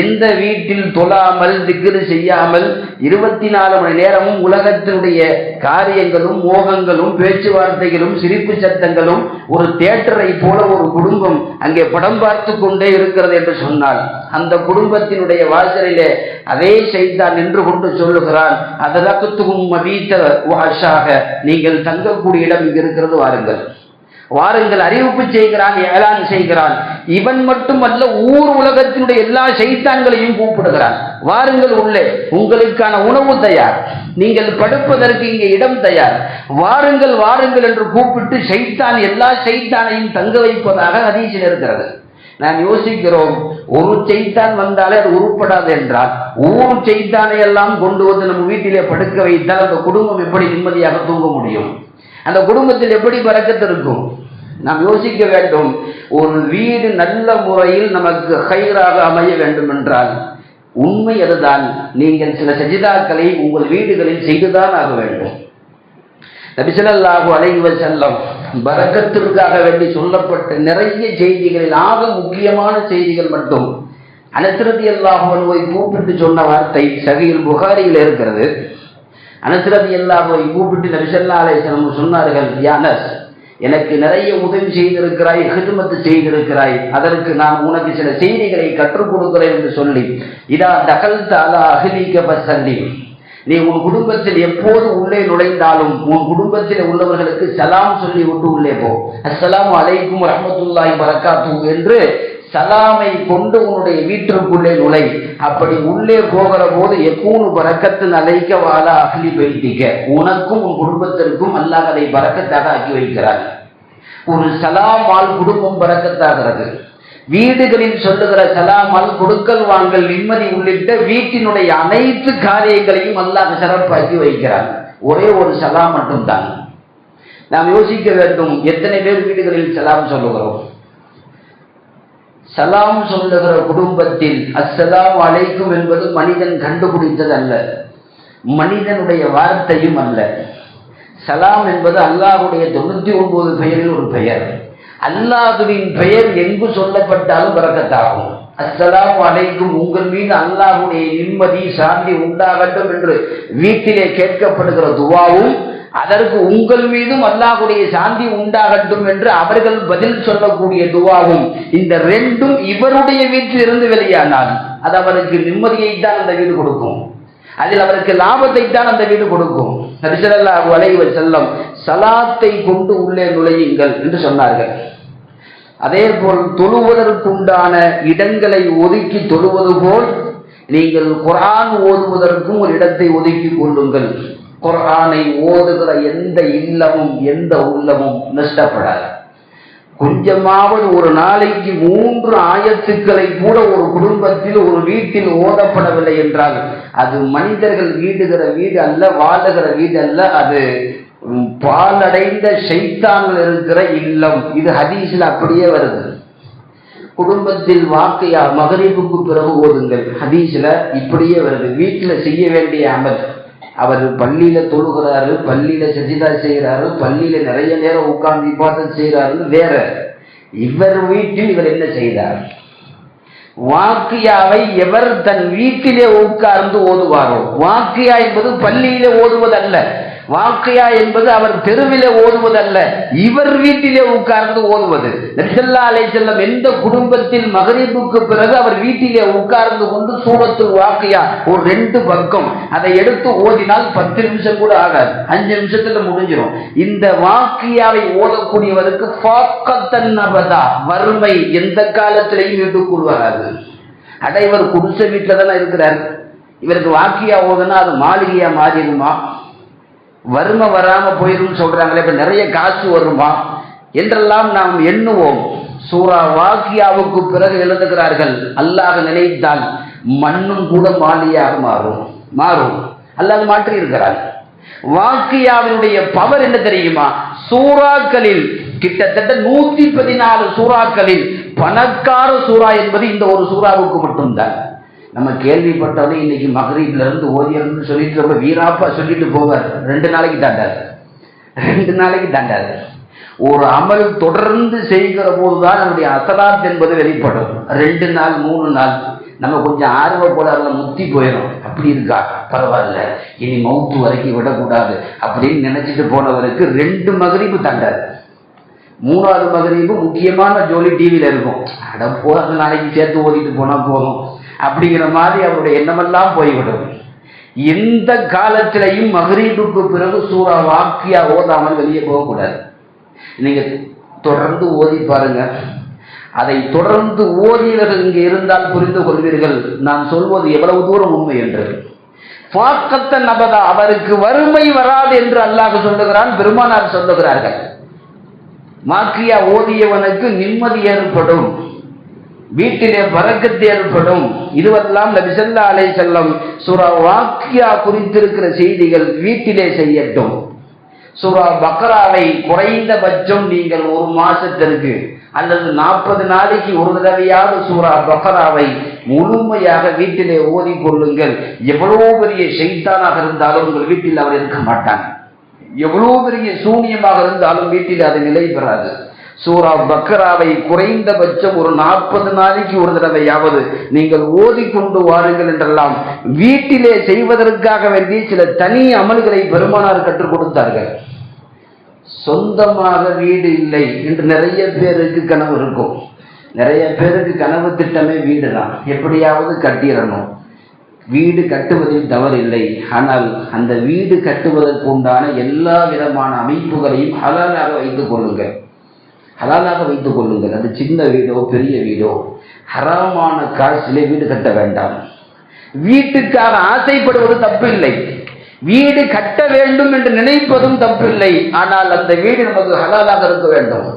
எந்த வீட்டில் தொழாமல் திக்ரு செய்யாமல் 24 மணி நேரமும் உலகத்தினுடைய காரியங்களும் மோகங்களும் பேச்சுவார்த்தைகளும் சிரிப்பு சத்தங்களும் ஒரு தியேட்டரை போல ஒரு குடும்பம் அங்கே படம் பார்த்து கொண்டே இருக்கிறது என்று சொன்னால், அந்த குடும்பத்தினுடைய வாசலிலே அதே ஷைத்தான் நின்று கொண்டு சொல்லுகிறான், அதலகுத்துகும் மபீத வஅஷாஹ, நீங்கள் தங்கக்கூடிய இடம் இங்கு இருக்கிறது, வாருங்கள் வாருங்கள், அறிவிப்பு செய்கிறான், ஏலான் செய்கிறான். இவன் மட்டுமல்ல, ஊர் உலகத்தினுடைய எல்லா ஷைத்தான்களையும் கூப்பிடுகிறான், வாருங்கள் உள்ளே, உங்களுக்கான உணவு தயார், நீங்கள் படுப்பதற்கு இங்கே இடம் தயார், வாருங்கள் வாருங்கள் என்று கூப்பிட்டு ஷைத்தான் எல்லா ஷைத்தானையும் தங்க வைப்பதாக ஹதீஸில் இருக்கிறது. நாம் யோசிக்கிறோம், ஒரு செய்தான் வந்தாலே அது உருப்படாது என்றால், ஊர் செய்தானை எல்லாம் கொண்டு வந்து நம்ம வீட்டிலே படுக்க வைத்தால் அந்த குடும்பம் எப்படி நிம்மதியாக தூங்க முடியும்? அந்த குடும்பத்தில் எப்படி பரக்கத்து இருக்கும்? நாம் யோசிக்க வேண்டும். ஒரு வீடு நல்ல முறையில் நமக்கு ஹைராக அமைய வேண்டும் என்றால் உண்மை அதுதான், நீங்கள் சில சஜிதாக்களை உங்கள் வீடுகளில் செய்துதான் ஆக வேண்டும். நபி ஸல்லல்லாஹு அலைஹி வஸல்லம் பரக்கத்திற்காக வேண்டி சொல்லப்பட்ட நிறைய செய்திகளில் ஆக முக்கியமான செய்திகள் மட்டும் அனஸ் ரலியல்லாஹு அன்ஹுவை கூப்பிட்டு சொன்ன வார்த்தை சஹீஹ் புகாரியில் இருக்கிறது. அனஸ் ரலியல்லாஹு அன்ஹுவை கூப்பிட்டு நபி ஸல்லல்லாஹு அலைஹி வஸல்லம் சொன்னார்கள், யா அனஸ், எனக்கு நிறைய உதவி செய்திருக்கிறாய், ஹிதுமத்து செய்திருக்கிறாய், அதற்கு நான் உனக்கு சில செய்திகளை கற்றுக் கொடுக்கிறேன் என்று சொல்லி, இதா தகல்த அலா அஹ்லிக ஃபஸல்லி, நீ உன் குடும்பத்தில் எப்போது உள்ளே நுழைந்தாலும் உன் குடும்பத்தில் உள்ளவர்களுக்கு சலாம் சொல்லி விட்டு உள்ளே போ. அஸ்ஸலாமு அலைக்கும் ரஹ்மத்துல்லாஹி பரக்காத்துஹு என்று சலாமை கொண்டு உன்னுடைய வீட்டிற்குள்ளே நுழை. அப்படி உள்ளே போகிற போது எப்பூனு பரக்கத்தின் அலைக்க வாழா அஹ்லி பைத்திக, உனக்கும் உன் குடும்பத்திற்கும் அல்லாஹ் அதை பரக்கத்தாக ஆக்கி வைக்கிறார். ஒரு சலாமால் குடும்பம் பரக்கத்தாகிறது. வீடுகளில் சொல்லுகிற சலாமால் கொடுக்கல் வாங்கல் நிம்மதி உள்ளிட்ட வீட்டினுடைய அனைத்து காரியங்களையும் அல்லாஹ் சிறப்பாக்கி வைக்கிறார். ஒரே ஒரு சலாம் மட்டும்தான். நாம் யோசிக்க வேண்டும், எத்தனை பேர் வீடுகளில் சலாம் சொல்லுகிறோம்? சலாம் சொல்லுகிற குடும்பத்தில் அஸ்ஸலாமு அலைக்கும் என்பது மனிதன் கண்டுபிடித்தது அல்ல, மனிதனுடைய வார்த்தையும் அல்ல. சலாம் என்பது அல்லாஹ்வுடைய 99 பெயரில் ஒரு பெயர். அல்லாஹ்வின் பெயர் எங்கு சொல்லப்பட்டாலும் பரக்கத்தாகும். அஸ்ஸலாமு அலைக்கும், உங்கள் மீது அல்லாஹ்வுடைய நிம்மதி சாந்தி உண்டாகட்டும் என்று வீட்டிலே கேட்கப்படுகிற துவாவும், அதற்கு உங்கள் மீதும் அல்லாஹ்வுடைய சாந்தி உண்டாகட்டும் என்று அவர்கள் பதில் சொல்லக்கூடிய துவாவும், இந்த ரெண்டும் இவருடைய வீட்டில் இருந்து வெளியானால் அது அவருக்கு நிம்மதியைத்தான் அந்த வீடு கொடுக்கும், அதில் அவருக்கு லாபத்தை தான் அந்த வீடு கொடுக்கும். நபி ஸல்லல்லாஹு அலைஹி வஸல்லம் சலாத்தை கொண்டு உள்ளே நுழையுங்கள் என்று சொன்னார்கள். அதே போல் தொழுவதற்குண்டான இடங்களை ஒதுக்கி தொழுவது போல் நீங்கள் குர்ஆன் ஓதுவதற்கும் ஒரு இடத்தை ஒதுக்கி கொள்ளுங்கள். குர்ஆனை ஓதுகிற எந்த இல்லமும் எந்த உள்ளமும் நஷ்டப்படாது. கொஞ்சமாவது ஒரு நாளைக்கு 3 ஆயத்துக்களை கூட ஒரு குடும்பத்தில் ஒரு வீட்டில் ஓதப்படவில்லை என்றால் அது மனிதர்கள் வீடுகிற வீடு அல்ல, வாழுகிற வீடு அல்ல, அது பாலடைந்த ஷைத்தான்கள் இருக்கிற இல்லம். இது ஹதீஸ்ல அப்படியே வருது. குடும்பத்தில் வாக்கையா மகரிபுக்கு பிறகு ஓதுங்கள், ஹதீஸ்ல இப்படியே வருது. வீட்டுல செய்ய வேண்டிய அமல், அவர் பள்ளியில தொழுகிறாரு, பள்ளியில சஜிதா செய்கிறாரு, பள்ளியில நிறைய நேரம் உட்கார்ந்து இபாதத் செய்கிறாரு வேற. இவர் வீட்டில் இவர் என்ன செய்தார்? வாக்கியாவை எவர் தன் வீட்டிலே உட்கார்ந்து ஓதுவாரோ, வாக்கியா என்பது பள்ளியிலே ஓதுவதல்ல, வாக்கியா என்பது அவர் தெருவிலே ஓதுவதல்ல, இவர் வீட்டிலே உட்கார்ந்து ஓதுவது. நபி ஸல்லல்லாஹு அலைஹி வஸல்லம் எந்த குடும்பத்தில் மகரிபுக்கு பிறகு அவர் வீட்டிலே உட்கார்ந்து கொண்டு சூரத்துல் வாக்கியா ஒரு 2 பக்கம் அதை எடுத்து ஓதினால் 10 நிமிஷம் கூட ஆகாது, 5 நிமிஷத்துல முடிஞ்சிடும். இந்த வாக்கியாவை ஓதக்கூடியவருக்கு ஃபாக்கத்தன் அபதா, வறுமை எந்த காலத்திலையும் வீட்டுக்குள் வராது. இவர் குடிசை வீட்டில தானே இருக்கிறார், இவருக்கு வாக்கியா ஓதுனா அது மாளிகையா மாறிடுமா, வறுமை வராம போயிரும் சொல்றாங்களே, இப்ப நிறைய காசு வருமா என்றெல்லாம் நாம் எண்ணுவோம். சூரா வாக்கியாவுக்கு பிறகு எழுதுகிறார்கள், அல்லாஹ் நினைத்தால் மண்ணும் கூட மாளிகையாக மாறும். அல்லாஹ் மாற்றி இருக்கிறார். வாக்கியாவினுடைய பவர் என்ன தெரியுமா? சூறாக்களில் கிட்டத்தட்ட 114 சூறாக்களில் பணக்கார சூறா என்பது இந்த ஒரு சூறாவுக்கு மட்டும்தான். நம்ம கேள்விப்பட்டது இன்னைக்கு மகரீப்ல இருந்து ஓதியர்னு சொல்லிட்டு ரொம்ப வீராப்பா சொல்லிட்டு போவார், 2 நாளைக்கு தாண்டாது. ஒரு அமல் தொடர்ந்து செய்கிற போதுதான் நம்முடைய அசலாத் என்பது வெளிப்படும். 2 நாள் 3 நாள் நம்ம கொஞ்சம் ஆர்வ கோளாறுல முத்தி போயிடும். அப்படி இருக்கா, பரவாயில்ல, இனி மௌத்து வரைக்கும் விடக்கூடாது அப்படின்னு நினைச்சிட்டு போனவருக்கு 2 மகரீபு தாண்டாது. 3வது மகரீபு முக்கியமான ஜோலி டிவியில இருக்கும். அட போறது நாளைக்கு சேர்த்து ஓதிட்டு போனா போதும் அப்படிங்கிற மாதிரி அவருடைய எண்ணமெல்லாம் போய்விடும். எந்த காலத்திலையும் மகரீபுக்கு பிறகு சூரா வாக்கியா ஓதாமல் வெளியே போகக்கூடாது. நீங்க தொடர்ந்து ஓதி பாருங்க. அதை தொடர்ந்து ஓதியவர்கள் இங்கே இருந்தால் புரிந்து கொள்வீர்கள் நான் சொல்வது எவ்வளவு தூரம் உண்மை என்று. ஃபாக்கத்தன் அபதா, அவருக்கு வறுமை வராது என்று அல்லாஹ் சொல்லுகிறான், பெருமானார் சொல்லுகிறார்கள். வாக்கியா ஓதியவனுக்கு நிம்மதி ஏற்படும், வீட்டிலே பரக்கத்து ஏற்படும். இதுவெல்லாம் நபி ஸல்லல்லாஹு அலைஹி வஸல்லம் சூரா வாக்கியா குறித்திருக்கிற செய்திகள் வீட்டிலே செய்யட்டும். சூரா பக்ராவை குறைந்தபட்சம் நீங்கள் 1 மாசத்திற்கு அல்லது 40 நாளைக்கு ஒரு தடவையாவது சூரா பக்ராவை முழுமையாக வீட்டிலே ஓதிக்கொள்ளுங்கள். எவ்வளவு பெரிய ஷைத்தானாக இருந்தாலும் உங்கள் வீட்டில் அவர் இருக்க மாட்டான். எவ்வளவு பெரிய சூனியமாக இருந்தாலும் வீட்டில் அது நிலை பெறாது. சூரா பக்ராவை குறைந்தபட்சம் ஒரு 40 நாளைக்கு ஒரு தடவையாவது நீங்கள் ஓதிக்கொண்டு வாருங்கள் என்றெல்லாம் வீட்டிலே செய்வதற்காக வேண்டி சில தனி அமல்களை பெருமானார் கற்றுக் கொடுத்தார்கள். சொந்தமாக வீடு இல்லை என்று நிறைய பேருக்கு கனவு இருக்கும். நிறைய பேருக்கு கனவு திட்டமே வீடு தான், எப்படியாவது கட்டிடணும். வீடு கட்டுவதில் தவறில்லை, ஆனால் அந்த வீடு கட்டுவதற்கு உண்டான எல்லா விதமான அமைப்புகளையும் ஹலாலாக வைத்துக் கொள்ளுங்கள். அது சின்ன வீடோ பெரிய வீடோ ஹராமான காசிலே வீடு கட்ட வேண்டாம். வீட்டுக்காக ஆசைப்படுவது தப்பில்லை, வீடு கட்ட வேண்டும் என்று நினைப்பதும் தப்பில்லை. ஆனால் அந்த வீடு நமக்கு ஹலாலாக இருக்க வேண்டும்.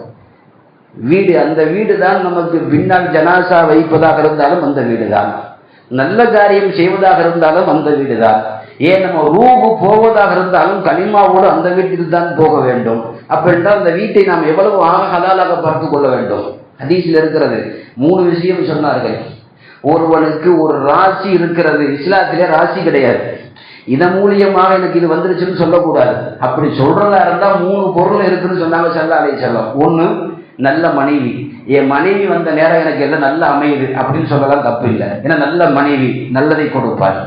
அந்த வீடு தான் நமக்கு பின்னால் ஜனாசா வைப்பதாக இருந்தாலும் அந்த வீடு தான், நல்ல காரியம் செய்வதாக இருந்தாலும் அந்த வீடு தான், ஏன் நம்ம ரூபு போவதாக இருந்தாலும் கலிமாவோடு அந்த வீட்டுக்கு தான் போக வேண்டும். அப்படின்றால் அந்த வீட்டை நாம் எவ்வளவு ஹலாலாக பார்த்து கொள்ள வேண்டும். ஹதீஸில் இருக்கிறது 3 விஷயம் சொன்னார்கள். ஒருவனுக்கு ஒரு ராசி இருக்கிறது, இஸ்லாத்திலே ராசி கிடையாது. இதன் மூலியமாக எனக்கு இது வந்துருச்சுன்னு சொல்லக்கூடாது. அப்படி சொல்றதா இருந்தா 3 பொருள் இருக்குன்னு சொன்னாங்க ஸல்லல்லாஹு அலைஹி வஸல்லம். 1, நல்ல மனைவி. என் மனைவி வந்த நேரம் எனக்கு எல்லாம் நல்ல அமையுது அப்படின்னு சொல்லலாம், தப்பு இல்லை. ஏன்னா நல்ல மனைவி நல்லதை கொடுப்பார்.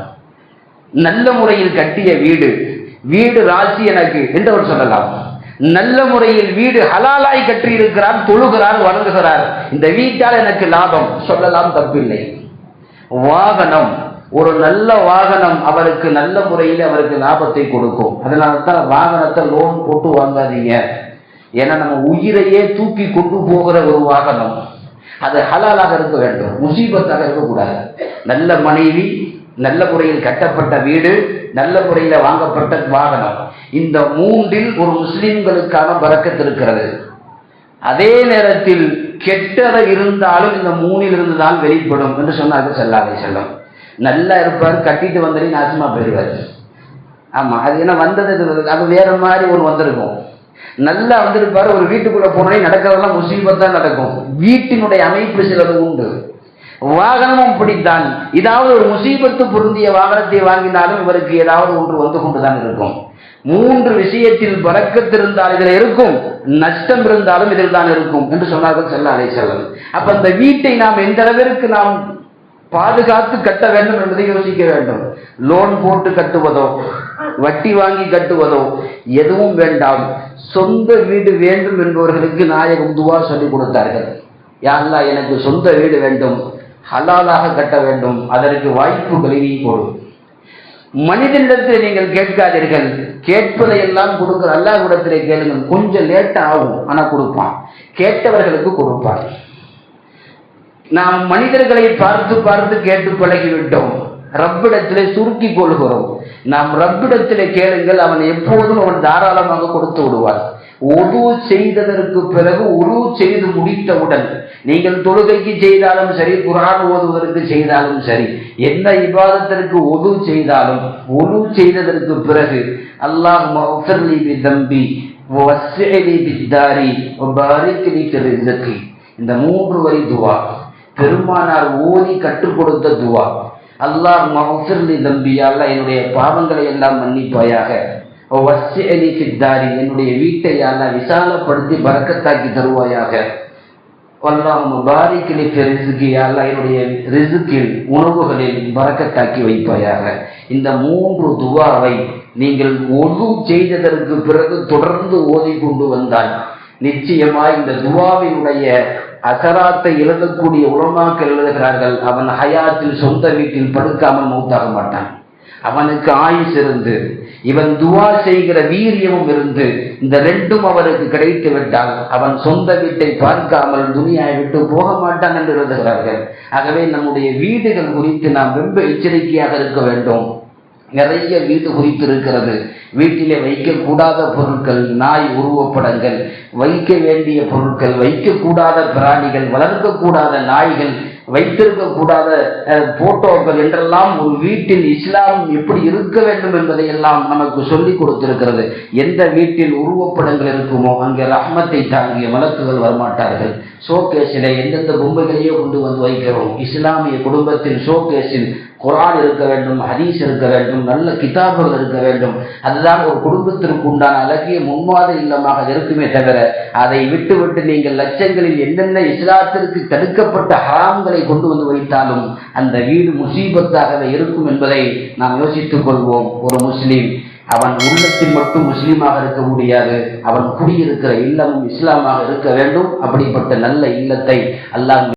நல்ல முறையில் கட்டிய வீடு ராசி எனக்கு என்று அவர் சொல்லலாம். நல்ல முறையில் வீடு ஹலாலாய் கட்டி இருக்கிறார், தொழுகிறார், வணங்குகிறார், இந்த வீட்டால் எனக்கு லாபம் சொல்லலாம், தப்பில்லை. வாகனம், ஒரு நல்ல வாகனம் அவருக்கு நல்ல முறையில் அவருக்கு லாபத்தை கொடுக்கும். அதனால தான் வாகனத்தை லோன் போட்டு வாங்காதீங்க. ஏன்னா நம்ம உயிரையே தூக்கி கொண்டு போகிற ஒரு வாகனம், அது ஹலாலாக இருக்க வேண்டும், முசீபத்தாக இருக்கக்கூடாது. நல்ல மனைவி, நல்ல முறையில் கட்டப்பட்ட வீடு, நல்ல முறையில் வாங்கப்பட்ட வாகனம். இந்த மூன்றில் ஒரு முஸ்லிம்களுக்கான பரக்கத்து இருக்கிறது. அதே நேரத்தில் கெட்டது இருந்தாலும் இந்த மூணில் இருந்து தான் வெளிப்படும் என்று சொன்னார்கள் ஸல்லல்லாஹு அலைஹி வஸல்லம். நல்லா இருப்பார், கட்டிட்டு வந்தடி நாசமா போயிடுவார். ஆமா, அது என்ன வந்தது, அது வேற மாதிரி ஒன்று வந்திருக்கும். நல்லா வந்திருப்பாரு, ஒரு வீட்டுக்குள்ள போனே நடக்கிறதெல்லாம் முசீபத்தான் நடக்கும். வீட்டினுடைய அமைப்பு சிலது உண்டு. வாகனமும் இப்படித்தான். ஏதாவது ஒரு முசீபத்து பொருந்திய வாகனத்தை வாங்கினாலும் இவருக்கு ஏதாவது ஒன்று வந்து கொண்டுதான் இருக்கும். மூன்று விஷயத்தில் பரக்கத்து இருந்தால் இதில் இருக்கும், நஷ்டம் இருந்தாலும் இதில் தான் இருக்கும் என்று சொன்னார்கள் ஸல்லல்லாஹு அலைஹி வஸல்லம். அப்ப அந்த வீட்டை நாம் எந்த அளவிற்கு நாம் பாதுகாத்து கட்ட வேண்டும் என்பதை யோசிக்க வேண்டும். லோன் போட்டு கட்டுவதோ வட்டி வாங்கி கட்டுவதோ எதுவும் வேண்டாம். சொந்த வீடு வேண்டும் என்பவர்களுக்கு நாயகம் துவா சொல்லிக் கொடுத்தார்கள். யா அல்லாஹ், எனக்கு சொந்த வீடு வேண்டும், ஹலாலாக கட்ட வேண்டும், அதற்கு வாய்ப்புகளை நீ கொடு. மனிதனிடத்தில் நீங்கள் கேட்காதீர்கள், கேட்பதை எல்லாம் கொடுக்கிற அல்லாஹ்விடத்திலே கேளுங்கள். கொஞ்சம் லேட்டா ஆகும், ஆனா கொடுப்பான். கேட்டவர்களுக்கு கொடுப்பான். நாம் மனிதர்களை பார்த்து பார்த்து கேட்டு பழகிவிட்டோம். ரப்பிடத்திலே சுருக்கி கொள்கிறோம். நாம் ரப்பிடத்திலே கேளுங்கள், அவன் எப்போதும் அவன் தாராளமாக கொடுத்து விடுவார். ஒது செய்ததற்கு பிறகு உரு செய்து முடித்தவுடன் நீங்கள் தொழுகைக்கு செய்தாலும் சரி, குர்ஆன் ஓதுவதற்கு செய்தாலும் சரி, எந்த இபாதத்திற்கு ஒது செய்தாலும் ஒது செய்ததற்கு பிறகு அல்லாஹும்ம உஃபிர்லி பிதம்பி வஸ்ஸிலி பித்தாரி வபாரிக் லி ஃபி ரிஸ்கி, இந்த 3 வரி துவா பெருமானார் ஓதி கற்றுக் கொடுத்த துவா. அல்லாஹும்ம உஃபிர்லி தம்பி, அல்லாஹ் என்னுடைய பாவங்களை எல்லாம் மன்னிப்பாயாக, வஸ்ஸிலி பித்தாரி, என்னுடைய வீட்டை அல்லாஹ் விசாலப்படுத்தி பரக்கத்தாக்கி தருவாயாக, அல்லாஹும்ம பாரிக் லி ஃபி ரிஸ்கி, அல்லாஹ் என்னுடைய ரிஸ்கில் உணவுகளில் பரக்கத்தாக்கி வைப்பாயாக. இந்த 3 துவாவை நீங்கள் ஒது செய்ததற்கு பிறகு தொடர்ந்து ஓதி கொண்டு வந்தால் நிச்சயமாய் இந்த துவாவினுடைய அசராத்தை எழுதக்கூடிய உலமாக்கள் எழுதுகிறார்கள், அவன் ஹயாத்தில் சொந்த வீட்டில் படுக்காமல் மௌத்தாக மாட்டான். அவனுக்கு ஆயுஸ் இருந்து இவன் துவா செய்கிற வீரியமும் இருந்து இந்த ரெண்டும் அவருக்கு கிடைத்து விட்டால் அவன் சொந்த வீட்டை பார்க்காமல் துனியாவை விட்டு போக மாட்டான் என்று எழுதுகிறார்கள். ஆகவே நம்முடைய வீடுகள் குறித்து நாம் ரொம்ப எச்சரிக்கையாக இருக்க வேண்டும். நிறைய வீடு குறித்து இருக்கிறது. வீட்டிலே வைக்கக்கூடாத பொருட்கள், நாய் உருவப்படங்கள், வைக்க வேண்டிய பொருட்கள், வைக்கக்கூடாத பிராணிகள், வளர்க்கக்கூடாத நாய்கள், வைத்திருக்கக்கூடாத போட்டோக்கள் என்றெல்லாம் ஒரு வீட்டில் இஸ்லாம் எப்படி இருக்க வேண்டும் என்பதை எல்லாம் நமக்கு சொல்லிக் கொடுத்திருக்கிறது. எந்த வீட்டில் உருவப்படங்கள் இருக்குமோ அங்கே ரஹ்மத்தை தாங்கிய மலக்குகள் வரமாட்டார்கள். ஷோகேஸில் எந்தெந்த பொம்மைகளையோ கொண்டு வந்து வைக்கிறோம். இஸ்லாமிய குடும்பத்தில் ஷோகேஸில் குர்ஆன் இருக்க வேண்டும், ஹதீஸ் இருக்க வேண்டும், நல்ல கிதாபுகள் இருக்க வேண்டும். அதுதான் ஒரு குடும்பத்திற்கு உண்டான அழகிய முன்மாதிரி இல்லமாக இருக்குமே தவிர அதை விட்டு நீங்கள் லட்சங்களில் என்னென்ன இஸ்லாத்திற்கு தடுக்கப்பட்ட ஹராம்களை கொண்டு வந்து வைத்தாலும் அந்த வீடு முசீபத்தாகவே இருக்கும் என்பதை நாம் யோசித்துக் கொள்வோம். ஒரு முஸ்லீம் அவன் உள்ளத்தில் மட்டும் முஸ்லீமாக இருக்க முடியாது, அவன் குடியிருக்கிற இல்லமும் இஸ்லாமாக இருக்க வேண்டும். அப்படிப்பட்ட நல்ல இல்லத்தை அல்லாஹ்